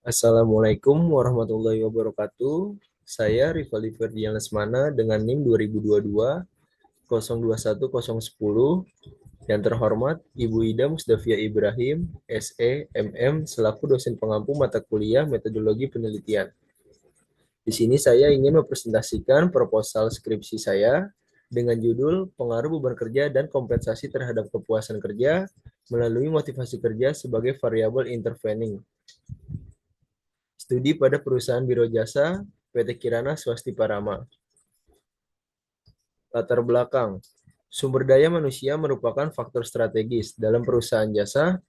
Assalamualaikum warahmatullahi wabarakatuh. Saya Rivaldi Ferdian Lesmana dengan NIM 2022 021010. Yang terhormat Ibu Ida Musdavia Ibrahim, SE, MM, selaku dosen pengampu mata kuliah Metodologi Penelitian. Di sini saya ingin mempresentasikan proposal skripsi saya dengan judul Pengaruh Beban Kerja dan Kompensasi Terhadap Kepuasan Kerja melalui Motivasi Kerja sebagai Variabel Intervening. Studi pada perusahaan biro jasa PT Kirana Swasti Parama. Latar belakang. Sumber daya manusia merupakan faktor strategis dalam perusahaan jasa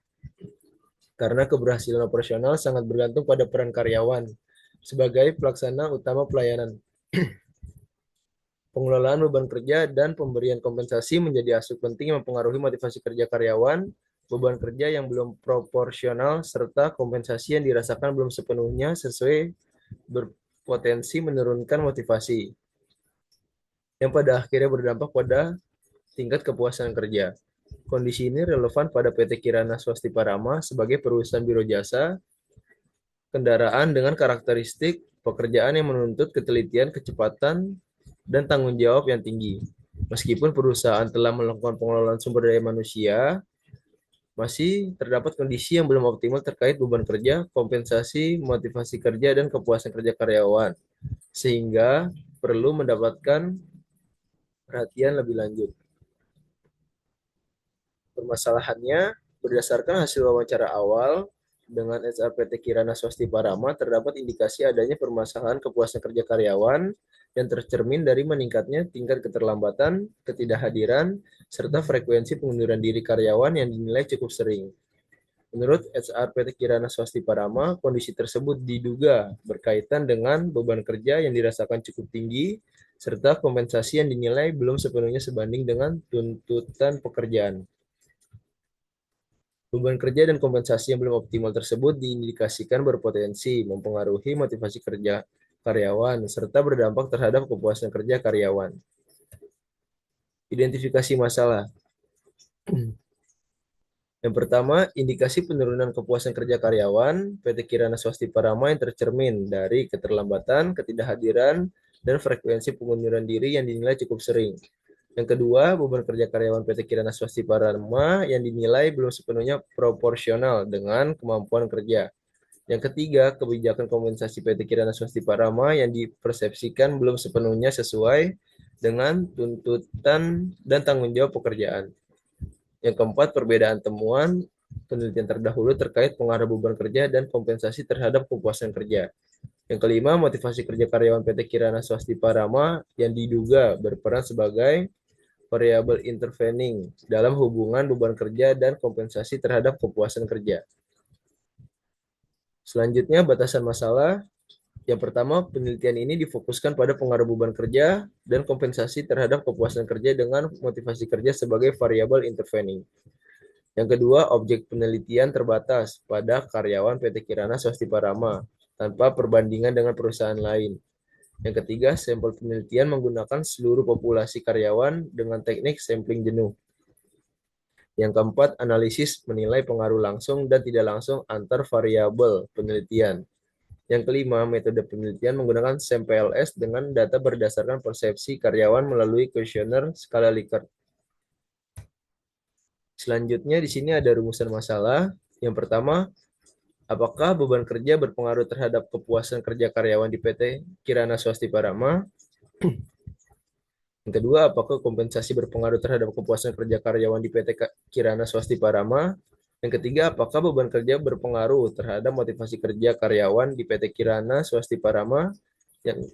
karena keberhasilan operasional sangat bergantung pada peran karyawan sebagai pelaksana utama pelayanan. Pengelolaan beban kerja dan pemberian kompensasi menjadi aspek penting yang mempengaruhi motivasi kerja karyawan, beban kerja yang belum proporsional, serta kompensasi yang dirasakan belum sepenuhnya sesuai berpotensi menurunkan motivasi, yang pada akhirnya berdampak pada tingkat kepuasan kerja. Kondisi ini relevan pada PT Kirana Swasti Parama sebagai perusahaan biro jasa kendaraan dengan karakteristik pekerjaan yang menuntut ketelitian, kecepatan, dan tanggung jawab yang tinggi. Meskipun perusahaan telah melakukan pengelolaan sumber daya manusia, masih terdapat kondisi yang belum optimal terkait beban kerja, kompensasi, motivasi kerja, dan kepuasan kerja karyawan, sehingga perlu mendapatkan perhatian lebih lanjut. Permasalahannya, berdasarkan hasil wawancara awal dengan SRPT Kirana Swasti Parama, terdapat indikasi adanya permasalahan kepuasan kerja karyawan yang tercermin dari meningkatnya tingkat keterlambatan, ketidakhadiran, serta frekuensi pengunduran diri karyawan yang dinilai cukup sering. Menurut SRPT Kirana Swasti Parama, kondisi tersebut diduga berkaitan dengan beban kerja yang dirasakan cukup tinggi, serta kompensasi yang dinilai belum sepenuhnya sebanding dengan tuntutan pekerjaan. Beban kerja dan kompensasi yang belum optimal tersebut diindikasikan berpotensi mempengaruhi motivasi kerja karyawan serta berdampak terhadap kepuasan kerja karyawan. Identifikasi masalah. Yang pertama, indikasi penurunan kepuasan kerja karyawan PT Kirana Swasti Parama yang tercermin dari keterlambatan, ketidakhadiran, dan frekuensi pengunduran diri yang dinilai cukup sering. Yang kedua, beban kerja karyawan PT Kirana Swasti Parama yang dinilai belum sepenuhnya proporsional dengan kemampuan kerja. Yang ketiga, kebijakan kompensasi PT Kirana Swasti Parama yang dipersepsikan belum sepenuhnya sesuai dengan tuntutan dan tanggung jawab pekerjaan. Yang keempat, perbedaan temuan penelitian terdahulu terkait pengaruh beban kerja dan kompensasi terhadap kepuasan kerja. Yang kelima, motivasi kerja karyawan PT Kirana Swasti Parama yang diduga berperan sebagai variabel intervening dalam hubungan beban kerja dan kompensasi terhadap kepuasan kerja. Selanjutnya, batasan masalah. Yang pertama, penelitian ini difokuskan pada pengaruh beban kerja dan kompensasi terhadap kepuasan kerja dengan motivasi kerja sebagai variabel intervening. Yang kedua, objek penelitian terbatas pada karyawan PT Kirana Swasti Parama tanpa perbandingan dengan perusahaan lain. Yang ketiga, sampel penelitian menggunakan seluruh populasi karyawan dengan teknik sampling jenuh. Yang keempat, analisis menilai pengaruh langsung dan tidak langsung antar variabel penelitian. Yang kelima, metode penelitian menggunakan SAMPLS dengan data berdasarkan persepsi karyawan melalui kuesioner skala Likert. Selanjutnya di sini ada rumusan masalah. Yang pertama, apakah beban kerja berpengaruh terhadap kepuasan kerja karyawan di PT Kirana Swasti Parama? Yang kedua, apakah kompensasi berpengaruh terhadap kepuasan kerja karyawan di PT Kirana Swasti Parama? Yang ketiga, apakah beban kerja berpengaruh terhadap motivasi kerja karyawan di PT Kirana Swasti Parama?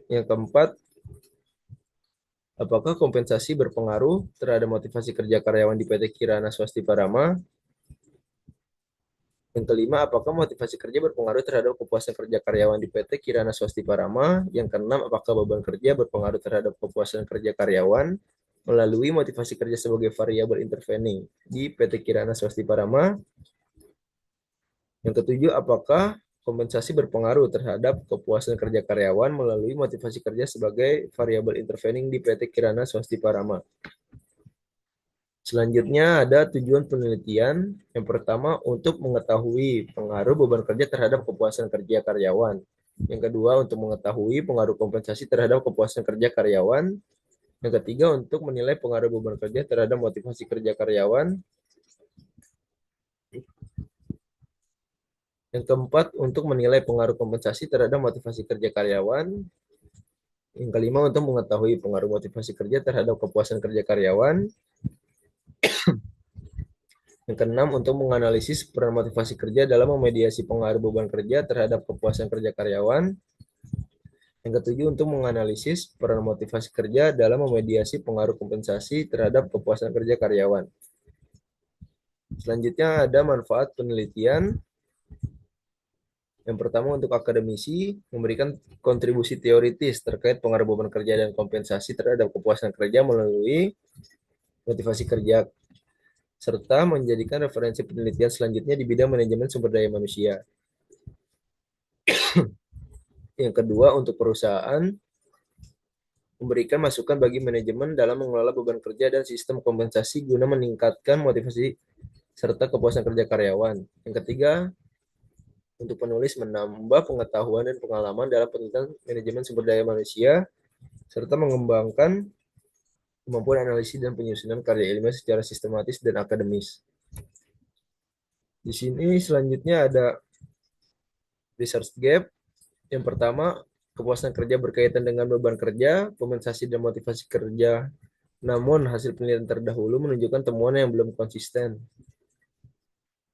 Yang keempat, apakah kompensasi berpengaruh terhadap motivasi kerja karyawan di PT Kirana Swasti Parama? Yang kelima, apakah motivasi kerja berpengaruh terhadap kepuasan kerja karyawan di PT Kirana Swasti Parama? Yang keenam, apakah beban kerja berpengaruh terhadap kepuasan kerja karyawan melalui motivasi kerja sebagai variabel intervening di PT Kirana Swasti Parama? Yang ketujuh, apakah kompensasi berpengaruh terhadap kepuasan kerja karyawan melalui motivasi kerja sebagai variabel intervening di PT Kirana Swasti Parama? Selanjutnya ada tujuan penelitian. Yang pertama untuk mengetahui pengaruh beban kerja terhadap kepuasan kerja karyawan. Yang kedua untuk mengetahui pengaruh kompensasi terhadap kepuasan kerja karyawan. Yang ketiga untuk menilai pengaruh beban kerja terhadap motivasi kerja karyawan. Yang keempat untuk menilai pengaruh kompensasi terhadap motivasi kerja karyawan. Yang kelima untuk mengetahui pengaruh motivasi kerja terhadap kepuasan kerja karyawan. Yang keenam, untuk menganalisis peran motivasi kerja dalam memediasi pengaruh beban kerja terhadap kepuasan kerja karyawan. Yang ketujuh, untuk menganalisis peran motivasi kerja dalam memediasi pengaruh kompensasi terhadap kepuasan kerja karyawan. Selanjutnya ada manfaat penelitian. Yang pertama untuk akademisi, memberikan kontribusi teoritis terkait pengaruh beban kerja dan kompensasi terhadap kepuasan kerja melalui motivasi kerja, serta menjadikan referensi penelitian selanjutnya di bidang manajemen sumber daya manusia. Yang kedua, untuk perusahaan, memberikan masukan bagi manajemen dalam mengelola beban kerja dan sistem kompensasi guna meningkatkan motivasi serta kepuasan kerja karyawan. Yang ketiga, untuk penulis menambah pengetahuan dan pengalaman dalam penelitian manajemen sumber daya manusia, serta mengembangkan kemampuan analisis dan penyusunan karya ilmiah secara sistematis dan akademis. Di sini selanjutnya ada research gap. Yang pertama, kepuasan kerja berkaitan dengan beban kerja, kompensasi dan motivasi kerja. Namun, hasil penelitian terdahulu menunjukkan temuan yang belum konsisten.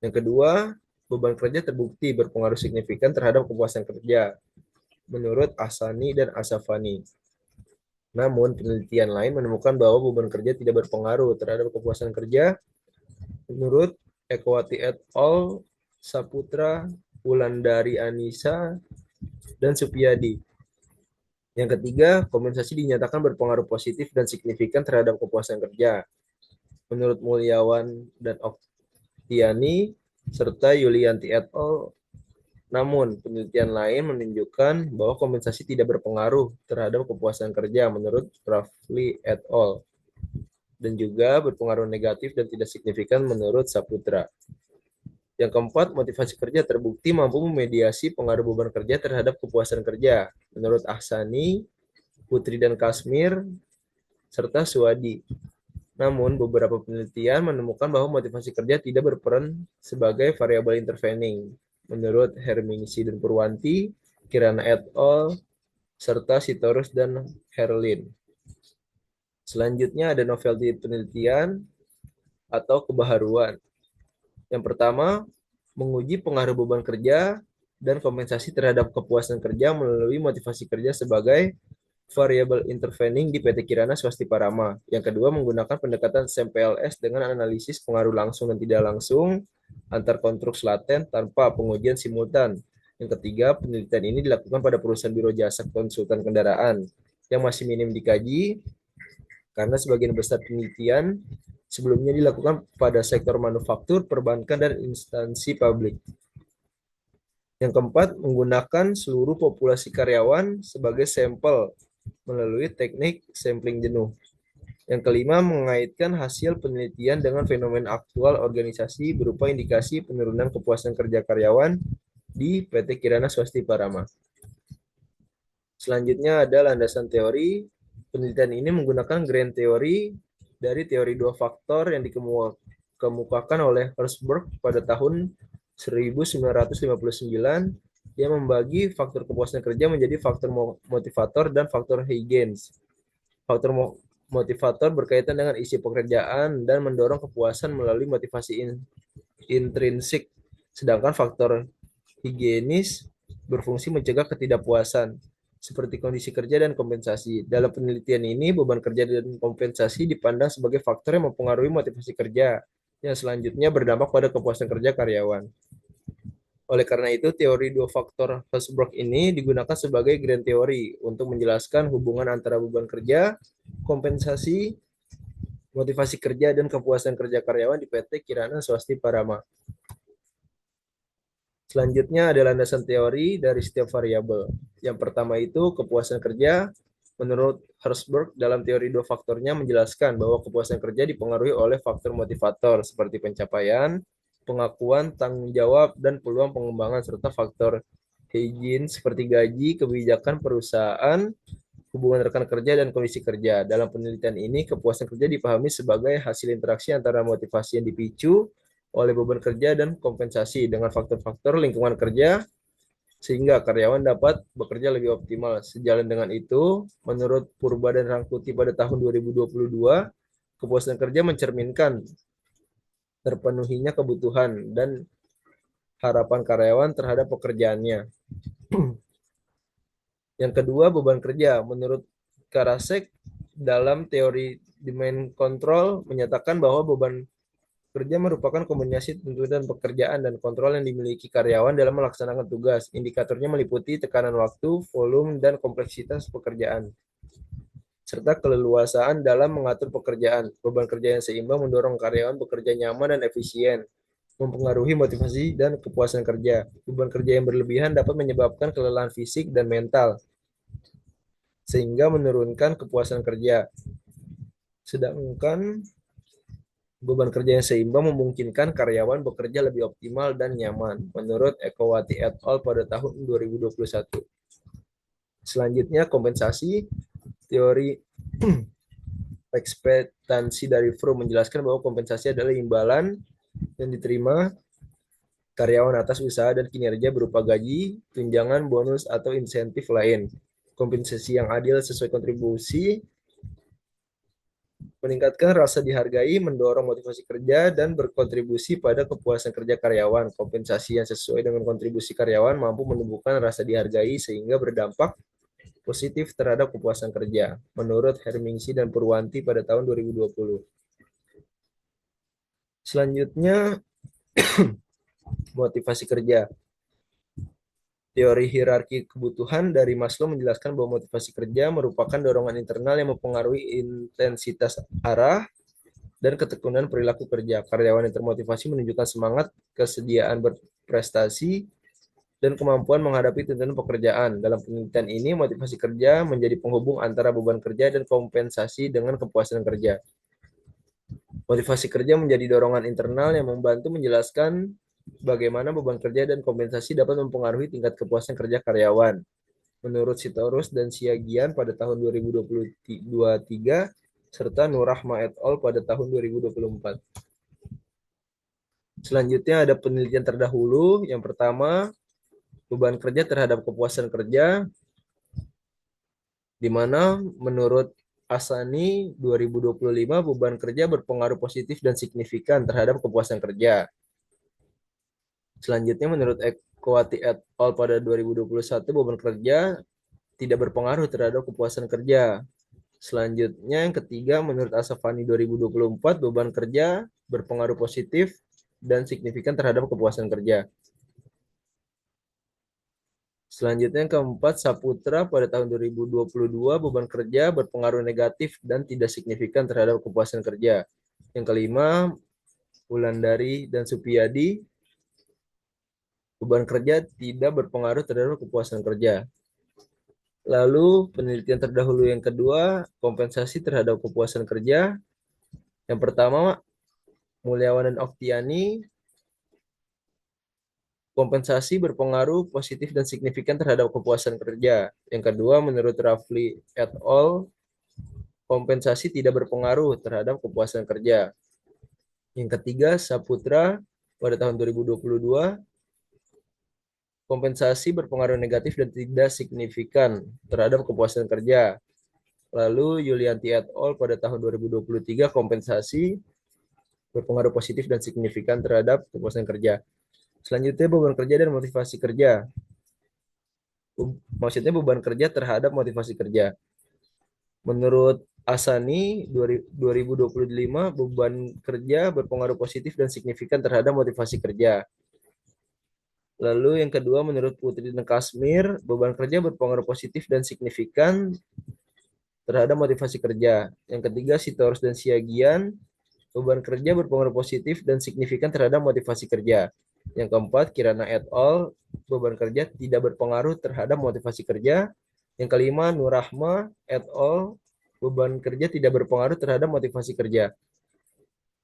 Yang kedua, beban kerja terbukti berpengaruh signifikan terhadap kepuasan kerja, menurut Ahsani dan Asafani. Namun, penelitian lain menemukan bahwa beban kerja tidak berpengaruh terhadap kepuasan kerja, menurut Ekwati et al., Saputra, Wulandari Anissa, dan Supiyadi. Yang ketiga, kompensasi dinyatakan berpengaruh positif dan signifikan terhadap kepuasan kerja, menurut Mulyawan dan Oktiani, serta Yulianti et al. Namun, penelitian lain menunjukkan bahwa kompensasi tidak berpengaruh terhadap kepuasan kerja menurut Rafli et al. Dan juga berpengaruh negatif dan tidak signifikan menurut Saputra. Yang keempat, motivasi kerja terbukti mampu memediasi pengaruh beban kerja terhadap kepuasan kerja menurut Ahsani, Putri dan Kasmir, serta Suwadi. Namun, beberapa penelitian menemukan bahwa motivasi kerja tidak berperan sebagai variabel intervening menurut Hermingsi dan Purwanti, Kirana et al., serta Sitorus dan Herlin. Selanjutnya ada novelty penelitian atau kebaharuan. Yang pertama, menguji pengaruh beban kerja dan kompensasi terhadap kepuasan kerja melalui motivasi kerja sebagai variabel intervening di PT Kirana Swasti Parama. Yang kedua, menggunakan pendekatan SAMPLS dengan analisis pengaruh langsung dan tidak langsung antar konstruksi laten tanpa pengujian simultan. Yang ketiga, penelitian ini dilakukan pada perusahaan biro jasa konsultan kendaraan yang masih minim dikaji karena sebagian besar penelitian sebelumnya dilakukan pada sektor manufaktur, perbankan, dan instansi publik. Yang keempat, menggunakan seluruh populasi karyawan sebagai sampel melalui teknik sampling jenuh. Yang kelima, mengaitkan hasil penelitian dengan fenomena aktual organisasi berupa indikasi penurunan kepuasan kerja karyawan di PT Kirana Swasti Parama. Selanjutnya ada landasan teori. Penelitian ini menggunakan grand teori dari teori dua faktor yang dikemukakan oleh Herzberg pada tahun 1959 yang membagi faktor kepuasan kerja menjadi faktor motivator dan faktor Huygens. Faktor motivator berkaitan dengan isi pekerjaan dan mendorong kepuasan melalui motivasi intrinsik, sedangkan faktor higienis berfungsi mencegah ketidakpuasan seperti kondisi kerja dan kompensasi. Dalam penelitian ini, beban kerja dan kompensasi dipandang sebagai faktor yang mempengaruhi motivasi kerja, yang selanjutnya berdampak pada kepuasan kerja karyawan. Oleh karena itu, teori dua faktor Herzberg ini digunakan sebagai grand teori untuk menjelaskan hubungan antara beban kerja, kompensasi, motivasi kerja, dan kepuasan kerja karyawan di PT Kirana Swasti Parama. Selanjutnya ada landasan teori dari setiap variabel. Yang pertama itu kepuasan kerja Menurut Herzberg, dalam teori dua faktornya menjelaskan bahwa kepuasan kerja dipengaruhi oleh faktor motivator seperti pencapaian, pengakuan, tanggung jawab, dan peluang pengembangan, serta faktor hygiene seperti gaji, kebijakan perusahaan, hubungan rekan kerja, dan kondisi kerja. Dalam penelitian ini, kepuasan kerja dipahami sebagai hasil interaksi antara motivasi yang dipicu oleh beban kerja dan kompensasi dengan faktor-faktor lingkungan kerja sehingga karyawan dapat bekerja lebih optimal. Sejalan dengan itu, menurut Purba dan Rangkuti pada tahun 2022, kepuasan kerja mencerminkan terpenuhinya kebutuhan dan harapan karyawan terhadap pekerjaannya. Yang kedua, beban kerja. Menurut Karasek, dalam teori demand control menyatakan bahwa beban kerja merupakan kombinasi tuntutan pekerjaan dan kontrol yang dimiliki karyawan dalam melaksanakan tugas. Indikatornya meliputi tekanan waktu, volume, dan kompleksitas pekerjaan, serta keleluasaan dalam mengatur pekerjaan. Beban kerja yang seimbang mendorong karyawan bekerja nyaman dan efisien, mempengaruhi motivasi dan kepuasan kerja. Beban kerja yang berlebihan dapat menyebabkan kelelahan fisik dan mental, sehingga menurunkan kepuasan kerja. Sedangkan beban kerja yang seimbang memungkinkan karyawan bekerja lebih optimal dan nyaman, menurut Ekowati et al. Pada tahun 2021. Selanjutnya, kompensasi. Teori ekspektansi dari Fromm menjelaskan bahwa kompensasi adalah imbalan yang diterima karyawan atas usaha dan kinerja berupa gaji, tunjangan, bonus, atau insentif lain. Kompensasi yang adil sesuai kontribusi meningkatkan rasa dihargai, mendorong motivasi kerja, dan berkontribusi pada kepuasan kerja karyawan. Kompensasi yang sesuai dengan kontribusi karyawan mampu menumbuhkan rasa dihargai sehingga berdampak positif terhadap kepuasan kerja, menurut Hermingsi dan Purwanti pada tahun 2020. Selanjutnya, motivasi kerja. Teori hierarki kebutuhan dari Maslow menjelaskan bahwa motivasi kerja merupakan dorongan internal yang mempengaruhi intensitas arah dan ketekunan perilaku kerja. Karyawan yang termotivasi menunjukkan semangat, kesediaan berprestasi, dan kemampuan menghadapi tuntutan pekerjaan. Dalam penelitian ini, motivasi kerja menjadi penghubung antara beban kerja dan kompensasi dengan kepuasan kerja. Motivasi kerja menjadi dorongan internal yang membantu menjelaskan bagaimana beban kerja dan kompensasi dapat mempengaruhi tingkat kepuasan kerja karyawan. Menurut Sitorus dan Siagian pada tahun 2023 serta Nurrahma et al. Pada tahun 2024. Selanjutnya ada penelitian terdahulu. Yang pertama, beban kerja terhadap kepuasan kerja, di mana menurut Asani 2025 beban kerja berpengaruh positif dan signifikan terhadap kepuasan kerja. Selanjutnya menurut Ekowati et al. Pada 2021 beban kerja tidak berpengaruh terhadap kepuasan kerja. Selanjutnya yang ketiga menurut Asafani 2024 beban kerja berpengaruh positif dan signifikan terhadap kepuasan kerja. Selanjutnya yang keempat, Saputra pada tahun 2022 beban kerja berpengaruh negatif dan tidak signifikan terhadap kepuasan kerja. Yang kelima, Wulandari dan Supiyadi beban kerja tidak berpengaruh terhadap kepuasan kerja. Lalu penelitian terdahulu yang kedua, kompensasi terhadap kepuasan kerja. Yang pertama, Mulyawan dan Oktiani, kompensasi berpengaruh positif dan signifikan terhadap kepuasan kerja. Yang kedua, menurut Rafli et al., kompensasi tidak berpengaruh terhadap kepuasan kerja. Yang ketiga, Saputra pada tahun 2022, kompensasi berpengaruh negatif dan tidak signifikan terhadap kepuasan kerja. Lalu Yulianti et al. Pada tahun 2023, kompensasi berpengaruh positif dan signifikan terhadap kepuasan kerja. Selanjutnya, beban kerja dan motivasi kerja. Maksudnya beban kerja terhadap motivasi kerja. Menurut Asani 2025 beban kerja berpengaruh positif dan signifikan terhadap motivasi kerja. Lalu yang kedua menurut Putri dan Kasmir beban kerja berpengaruh positif dan signifikan terhadap motivasi kerja. Yang ketiga Sitorus dan Siagian beban kerja berpengaruh positif dan signifikan terhadap motivasi kerja. Yang keempat Kirana et al. Beban kerja tidak berpengaruh terhadap motivasi kerja. Yang kelima, Nurrahma et al. Beban kerja tidak berpengaruh terhadap motivasi kerja.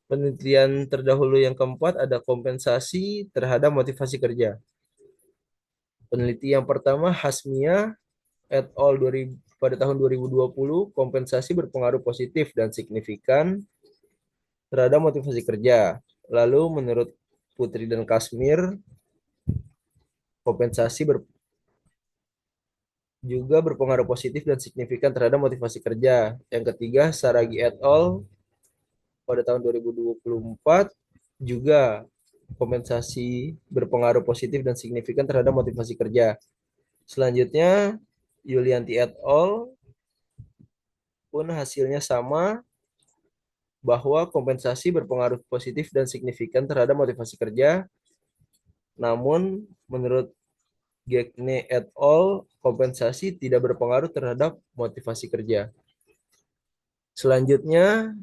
Penelitian terdahulu yang keempat ada kompensasi terhadap motivasi kerja. Peneliti yang pertama, Hasmia et al. Pada tahun 2020, kompensasi berpengaruh positif dan signifikan terhadap motivasi kerja. Lalu menurut Putri dan Kasmir, kompensasi juga berpengaruh positif dan signifikan terhadap motivasi kerja. Yang ketiga, Saragi et al. Pada tahun 2024 juga kompensasi berpengaruh positif dan signifikan terhadap motivasi kerja. Selanjutnya, Yulianti et al. Pun hasilnya sama bahwa kompensasi berpengaruh positif dan signifikan terhadap motivasi kerja. Namun, menurut Gagne et al., kompensasi tidak berpengaruh terhadap motivasi kerja. Selanjutnya,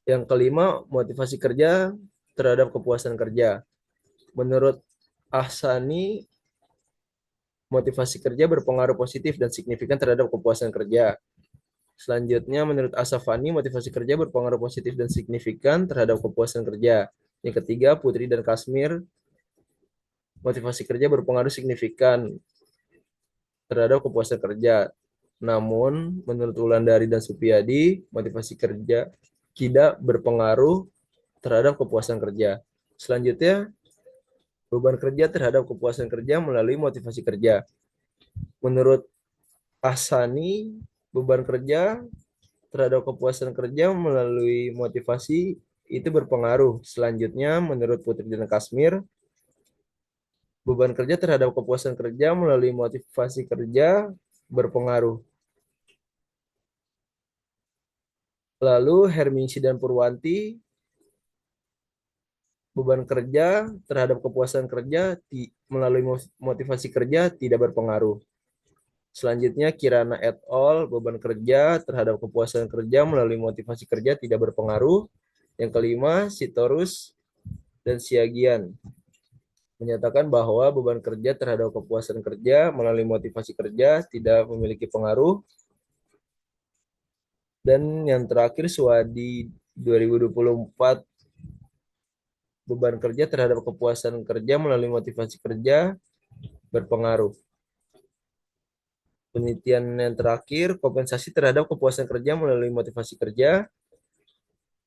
yang kelima, motivasi kerja terhadap kepuasan kerja. Menurut Ahsani, motivasi kerja berpengaruh positif dan signifikan terhadap kepuasan kerja. Selanjutnya, menurut Asafani, motivasi kerja berpengaruh positif dan signifikan terhadap kepuasan kerja. Yang ketiga, Putri dan Kasmir, motivasi kerja berpengaruh signifikan terhadap kepuasan kerja. Namun, menurut Wulandari dan Supiyadi, motivasi kerja tidak berpengaruh terhadap kepuasan kerja. Selanjutnya, beban kerja terhadap kepuasan kerja melalui motivasi kerja. Menurut Ahsani, beban kerja terhadap kepuasan kerja melalui motivasi itu berpengaruh. Selanjutnya, menurut Putri dan Kasmir, beban kerja terhadap kepuasan kerja melalui motivasi kerja berpengaruh. Lalu Hermingsi dan Purwanti, beban kerja terhadap kepuasan kerja melalui motivasi kerja tidak berpengaruh. Selanjutnya Kirana et al. Beban kerja terhadap kepuasan kerja melalui motivasi kerja tidak berpengaruh. Yang kelima, Sitorus dan Siagian menyatakan bahwa beban kerja terhadap kepuasan kerja melalui motivasi kerja tidak memiliki pengaruh. Dan yang terakhir, Suwadi 2024, beban kerja terhadap kepuasan kerja melalui motivasi kerja berpengaruh. Penelitian yang terakhir, kompensasi terhadap kepuasan kerja melalui motivasi kerja.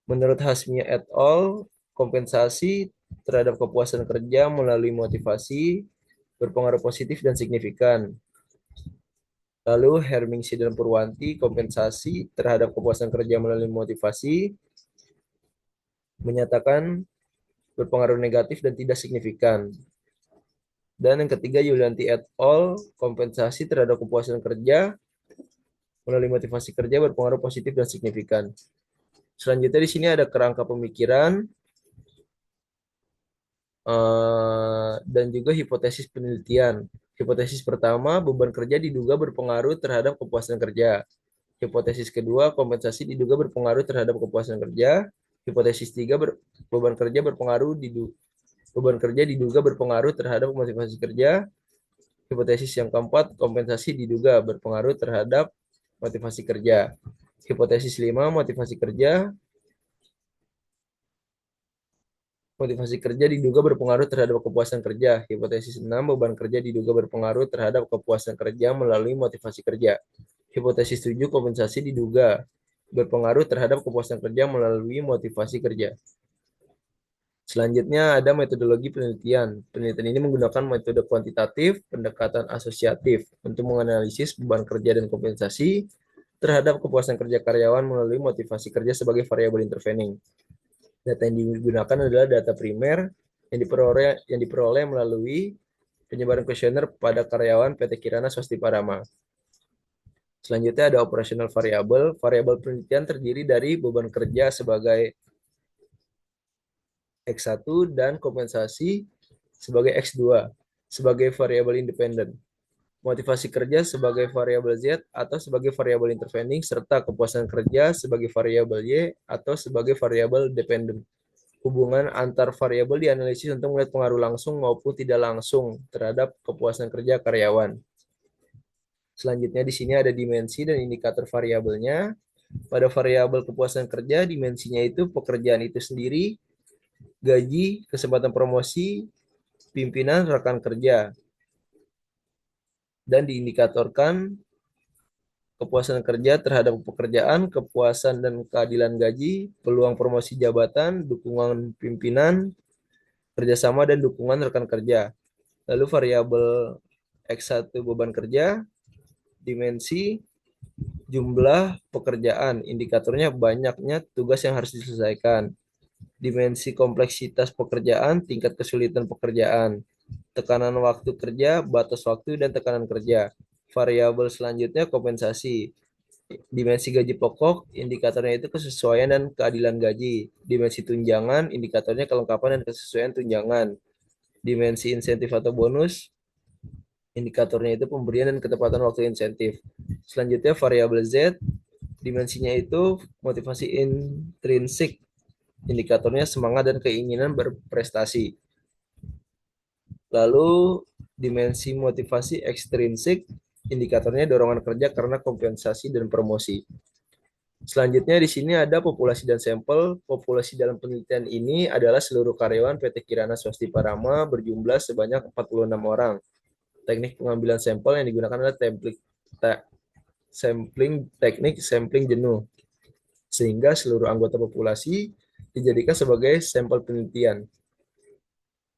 Menurut Hasmia et al., kompensasi terhadap kepuasan kerja melalui motivasi berpengaruh positif dan signifikan. Lalu Hermingsi dan Purwanti, kompensasi terhadap kepuasan kerja melalui motivasi menyatakan berpengaruh negatif dan tidak signifikan. Dan yang ketiga, Yulianti et al., kompensasi terhadap kepuasan kerja melalui motivasi kerja berpengaruh positif dan signifikan. Selanjutnya di sini ada kerangka pemikiran dan juga hipotesis penelitian. Hipotesis pertama, beban kerja diduga berpengaruh terhadap kepuasan kerja. Hipotesis kedua, kompensasi diduga berpengaruh terhadap kepuasan kerja. Hipotesis tiga, beban kerja diduga berpengaruh terhadap motivasi kerja. Hipotesis yang keempat, kompensasi diduga berpengaruh terhadap motivasi kerja. Hipotesis 5, motivasi kerja diduga berpengaruh terhadap kepuasan kerja. Hipotesis 6, beban kerja diduga berpengaruh terhadap kepuasan kerja melalui motivasi kerja. Hipotesis 7, kompensasi diduga berpengaruh terhadap kepuasan kerja melalui motivasi kerja. Selanjutnya ada metodologi penelitian. Penelitian ini menggunakan metode kuantitatif, pendekatan asosiatif untuk menganalisis beban kerja dan kompensasi terhadap kepuasan kerja karyawan melalui motivasi kerja sebagai variabel intervening. Data yang digunakan adalah data primer yang diperoleh melalui penyebaran kuesioner pada karyawan PT Kirana Swasti Parama. Selanjutnya ada operational variable. Variabel penelitian terdiri dari beban kerja sebagai X1 dan kompensasi sebagai X2 sebagai variabel independen. Motivasi kerja sebagai variabel Z atau sebagai variabel intervening, serta kepuasan kerja sebagai variabel Y atau sebagai variabel dependen. Hubungan antar variabel dianalisis untuk melihat pengaruh langsung maupun tidak langsung terhadap kepuasan kerja karyawan. Selanjutnya di sini ada dimensi dan indikator variabelnya. Pada variabel kepuasan kerja, dimensinya itu pekerjaan itu sendiri, gaji, kesempatan promosi, pimpinan, rekan kerja. Dan diindikatorkan kepuasan kerja terhadap pekerjaan, kepuasan dan keadilan gaji, peluang promosi jabatan, dukungan pimpinan, kerjasama dan dukungan rekan kerja. Lalu variabel X1 beban kerja, dimensi, jumlah pekerjaan, indikatornya banyaknya tugas yang harus diselesaikan. Dimensi kompleksitas pekerjaan, tingkat kesulitan pekerjaan, tekanan waktu kerja, batas waktu, dan tekanan kerja. Variabel selanjutnya kompensasi. Dimensi gaji pokok, indikatornya itu kesesuaian dan keadilan gaji. Dimensi tunjangan, indikatornya kelengkapan dan kesesuaian tunjangan. Dimensi insentif atau bonus, indikatornya itu pemberian dan ketepatan waktu insentif. Selanjutnya variabel Z, dimensinya itu motivasi intrinsik, indikatornya semangat dan keinginan berprestasi. Lalu dimensi motivasi ekstrinsik, indikatornya dorongan kerja karena kompensasi dan promosi. Selanjutnya di sini ada populasi dan sampel. Populasi dalam penelitian ini adalah seluruh karyawan PT Kirana Swasti Parama berjumlah sebanyak 46 orang. Teknik pengambilan sampel yang digunakan adalah teknik sampling jenuh, sehingga seluruh anggota populasi dijadikan sebagai sampel penelitian.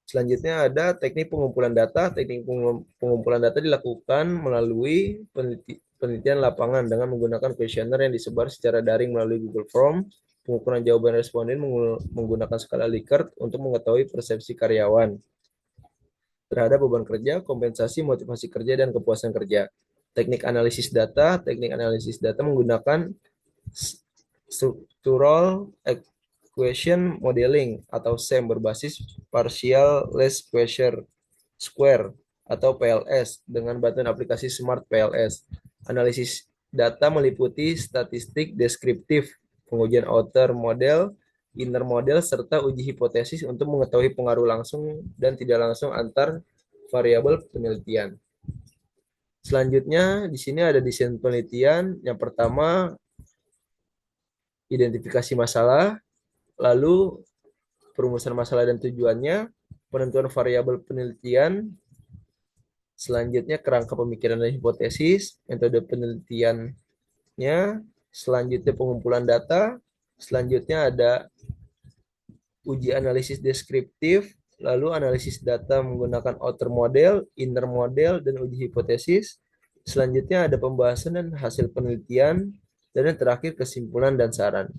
Selanjutnya ada teknik pengumpulan data. Teknik pengumpulan data dilakukan melalui penelitian lapangan dengan menggunakan kuesioner yang disebar secara daring melalui Google Form, pengukuran jawaban responden menggunakan skala Likert untuk mengetahui persepsi karyawan terhadap beban kerja, kompensasi, motivasi kerja, dan kepuasan kerja. Teknik analisis data. Teknik analisis data menggunakan structural equation modeling atau SEM berbasis partial least square atau PLS dengan bantuan aplikasi Smart PLS. Analisis data meliputi statistik deskriptif, pengujian outer model, inner model, serta uji hipotesis untuk mengetahui pengaruh langsung dan tidak langsung antar variabel penelitian. Selanjutnya, di sini ada desain penelitian. Yang pertama, identifikasi masalah, lalu perumusan masalah dan tujuannya, penentuan variabel penelitian, selanjutnya kerangka pemikiran dan hipotesis, metode penelitiannya, selanjutnya pengumpulan data, selanjutnya ada uji analisis deskriptif, lalu analisis data menggunakan outer model, inner model, dan uji hipotesis. Selanjutnya ada pembahasan dan hasil penelitian, dan yang terakhir kesimpulan dan saran.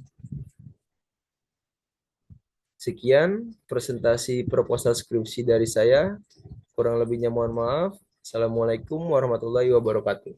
Sekian presentasi proposal skripsi dari saya. Kurang lebihnya mohon maaf. Assalamualaikum warahmatullahi wabarakatuh.